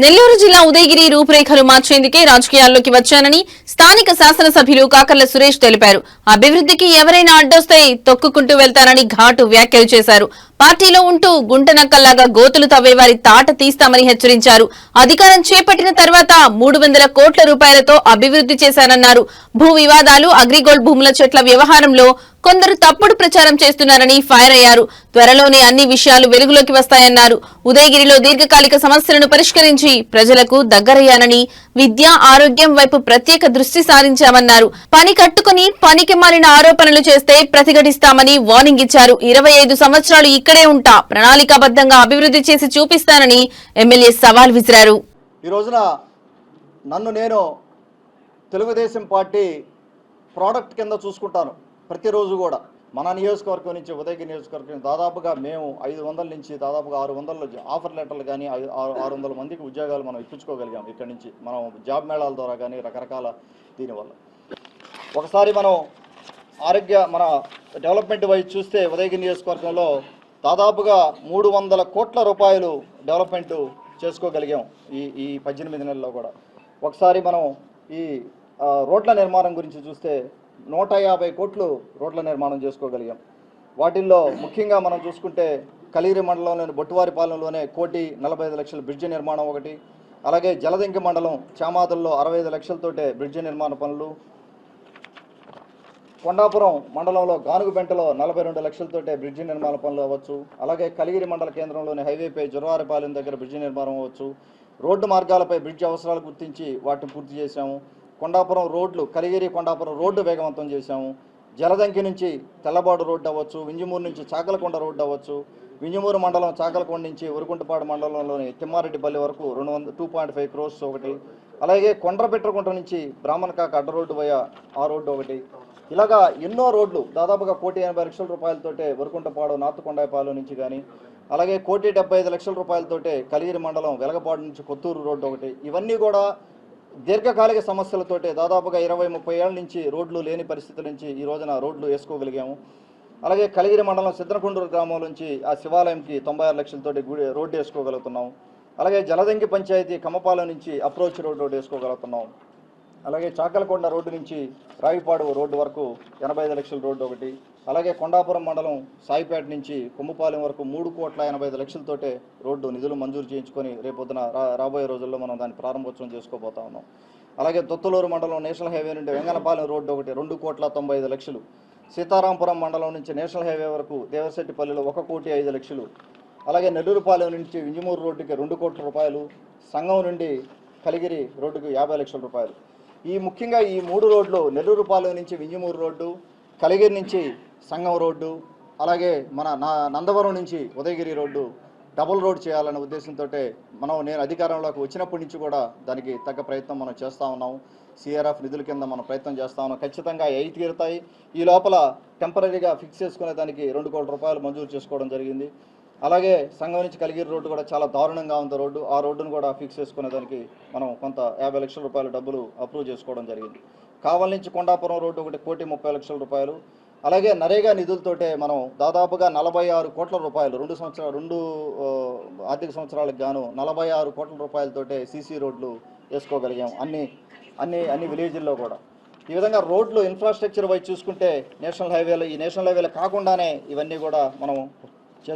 నెల్లూరు జిల్లా ఉదయగిరి రూపురేఖలు మార్చేందుకే రాజకీయాల్లోకి వచ్చానని స్థానిక శాసనసభ్యులు కాకర్ల సురేష్ తెలిపారు. అభివృద్ధికి ఎవరైనా అడ్డొస్తే తొక్కుకుంటూ వెళ్తానని ఘాటు వ్యాఖ్యలు చేశారు. పార్టీలో ఉంటూ గుంటనక్కల్లాగా గోతులు తవ్వేవారి తాట తీస్తామని హెచ్చరించారు. అధికారం చేపట్టిన తర్వాత 300 కోట్ల రూపాయలతో అభివృద్ధి చేశానన్నారు. భూ వివాదాలు, అగ్రిగోల్డ్ భూముల చెట్ల వ్యవహారంలో కొందరు తప్పుడు ప్రచారం చేస్తున్నారని ఫైర్ అయ్యారు. త్వరలోనే అన్ని విషయాలు వెలుగులోకి వస్తాయన్నారు. ఉదయగిరిలో దీర్ఘకాలిక సమస్యలను పరిష్కరించి ప్రజలకు దగ్గరయ్యానని, విద్య, ఆరోగ్యం వైపు ప్రత్యేక దృష్టి సారించామన్నారు. పని కట్టుకుని పనికి మాలిన ఆరోపణలు చేస్తే ప్రతిఘటిస్తామని వార్నింగ్ ఇచ్చారు. 25 సంవత్సరాలు ఇక్కడే ఉంటా, ప్రణాళికాబద్ధంగా అభివృద్ధి చేసి చూపిస్తానని ఎమ్మెల్యే సవాల్ విసిరారు. ఈ రోజున నన్ను నేను తెలుగుదేశం పార్టీ ప్రోడక్ట్ కింద చూసుకుంటాను. ప్రతిరోజు కూడా మన నియోజకవర్గం నుంచి, ఉదయగిరి నియోజకవర్గం దాదాపుగా మేము 500 నుంచి దాదాపుగా 600 ఆఫర్ లెటర్లు కానీ 600 మందికి ఉద్యోగాలు మనం ఇప్పించుకోగలిగాం. ఇక్కడి నుంచి మనం జాబ్ మేళాల ద్వారా కానీ రకరకాల దీనివల్ల. ఒకసారి మనం మన డెవలప్మెంట్ వైజ్ చూస్తే ఉదయగిరి నియోజకవర్గంలో దాదాపుగా 300 కోట్ల రూపాయలు డెవలప్మెంట్ చేసుకోగలిగాం ఈ 18 నెలల్లో కూడా. ఒకసారి మనం ఈ రోడ్ల నిర్మాణం గురించి చూస్తే 150 కోట్లు రోడ్ల నిర్మాణం చేసుకోగలిగాం. వాటిల్లో ముఖ్యంగా మనం చూసుకుంటే కలిగిరి మండలంలోని బొట్టువారిపాలెంలోనే 1,45,00,000 బ్రిడ్జి నిర్మాణం ఒకటి, అలాగే జలదంకి మండలం చామాదుల్లో 65 లక్షలతోటే బ్రిడ్జి నిర్మాణ పనులు, కొండాపురం మండలంలో గానుగుబెంటలో 42 లక్షలతోటే బ్రిడ్జి నిర్మాణ పనులు అవ్వచ్చు, అలాగే కలిగిరి మండల కేంద్రంలోని హైవేపై జొరవారిపాలెం దగ్గర బ్రిడ్జి నిర్మాణం అవ్వచ్చు. రోడ్డు మార్గాలపై బ్రిడ్జి అవసరాలు గుర్తించి వాటిని పూర్తి చేశాము. కొండాపురం రోడ్లు, కలిగిరి కొండాపురం రోడ్డు వేగవంతం చేశాము. జలదంకి నుంచి తెల్లబాడు రోడ్డు అవ్వచ్చు, వింజమూరు నుంచి చాకలకొండ రోడ్డు అవ్వచ్చు, వింజమూరు మండలం చాకలకొండ నుంచి ఉరుకుంటపాడు మండలంలోని తిమ్మారెడ్డిపల్లి వరకు 2.5 crores ఒకటి, అలాగే కొండ్రపెట్టకుంట నుంచి బ్రాహ్మణకాక అడ్డ రోడ్డు పోయా ఆ రోడ్డు ఒకటి. ఇలాగా ఎన్నో రోడ్లు దాదాపుగా 1,80,00,000 రూపాయలతోటే ఉరుకుంటపాడు నార్తకొండాయపాలెం నుంచి కానీ, అలాగే 1,75,00,000 రూపాయలతోటే కలిగిరి మండలం వెలగపాడు నుంచి కొత్తూరు రోడ్డు ఒకటి. ఇవన్నీ కూడా దీర్ఘకాలిక సమస్యలతోటే దాదాపుగా 20-30 ఏళ్ళ నుంచి రోడ్లు లేని పరిస్థితి నుంచి ఈ రోజున రోడ్లు వేసుకోగలిగాము. అలాగే కలిగిరి మండలం సిద్ధనకొండూరు గ్రామం నుంచి ఆ శివాలయంకి 96 లక్షలతోటి రోడ్డు వేసుకోగలుగుతున్నాం. అలాగే జలదంకి పంచాయతీ కమ్మపాలెం నుంచి అప్రోచ్ రోడ్డు వేసుకోగలుగుతున్నాం. అలాగే చాకలకొండ రోడ్డు నుంచి రావిపాడు రోడ్డు వరకు 85 లక్షల రోడ్డు ఒకటి, అలాగే కొండాపురం మండలం సాయిపేట నుంచి కొమ్ముపాలెం వరకు 3,85 లక్షలతోటే రోడ్డు నిధులు మంజూరు చేయించుకొని రేపొద్దున రాబోయే రోజుల్లో మనం దాన్ని ప్రారంభోత్సవం చేసుకోబోతా ఉన్నాం. అలాగే తొత్తులూరు మండలం నేషనల్ హైవే నుండి వెంగనపాలెం రోడ్డు ఒకటి 2,95 లక్షలు, సీతారాంపురం మండలం నుంచి నేషనల్ హైవే వరకు దేవశెట్టిపల్లిలో 1,05,00,000, అలాగే నెల్లూరుపాలెం నుంచి వింజమూరు రోడ్డుకి 2 కోట్ల రూపాయలు, సంగం నుండి కలిగిరి రోడ్డుకి 50 లక్షల రూపాయలు. ముఖ్యంగా ఈ 3 రోడ్లు, నెల్లూరుపాలెం నుంచి వింజమూరు రోడ్డు, కలిగిరి నుంచి సంగం రోడ్డు, అలాగే మన నందవరం నుంచి ఉదయగిరి రోడ్డు డబుల్ రోడ్ చేయాలనే ఉద్దేశంతో నేను అధికారంలోకి వచ్చినప్పటి నుంచి కూడా దానికి తగ్గ ప్రయత్నం మనం చేస్తూ ఉన్నాం. సిఆర్ఎఫ్ నిధుల కింద మనం ప్రయత్నం చేస్తూ ఉన్నాం. ఖచ్చితంగా అయి తీరుతాయి. ఈ లోపల టెంపరీగా ఫిక్స్ చేసుకునే దానికి 2 కోట్ల రూపాయలు మంజూరు చేసుకోవడం జరిగింది. అలాగే సంగం నుంచి కలిగిరి రోడ్డు కూడా చాలా దారుణంగా ఉంది రోడ్డు. ఆ రోడ్డును కూడా ఫిక్స్ చేసుకునే దానికి మనం కొంత 50 లక్షల రూపాయల డబ్బులు అప్రూవ్ చేసుకోవడం జరిగింది. కావల నుంచి కొండాపురం రోడ్డు ఒకటి 1,30,00,000 రూపాయలు. అలాగే నరేగా నిధులతోటే మనం దాదాపుగా 46 కోట్ల రూపాయలు 2 ఆర్థిక సంవత్సరాలకు గాను 46 కోట్ల రూపాయలతోటే సీసీ రోడ్లు వేసుకోగలిగాం అన్ని విలేజ్ల్లో కూడా. ఈ విధంగా రోడ్లు ఇన్ఫ్రాస్ట్రక్చర్ వైపు చూసుకుంటే ఈ నేషనల్ హైవేలు కాకుండానే ఇవన్నీ కూడా మనం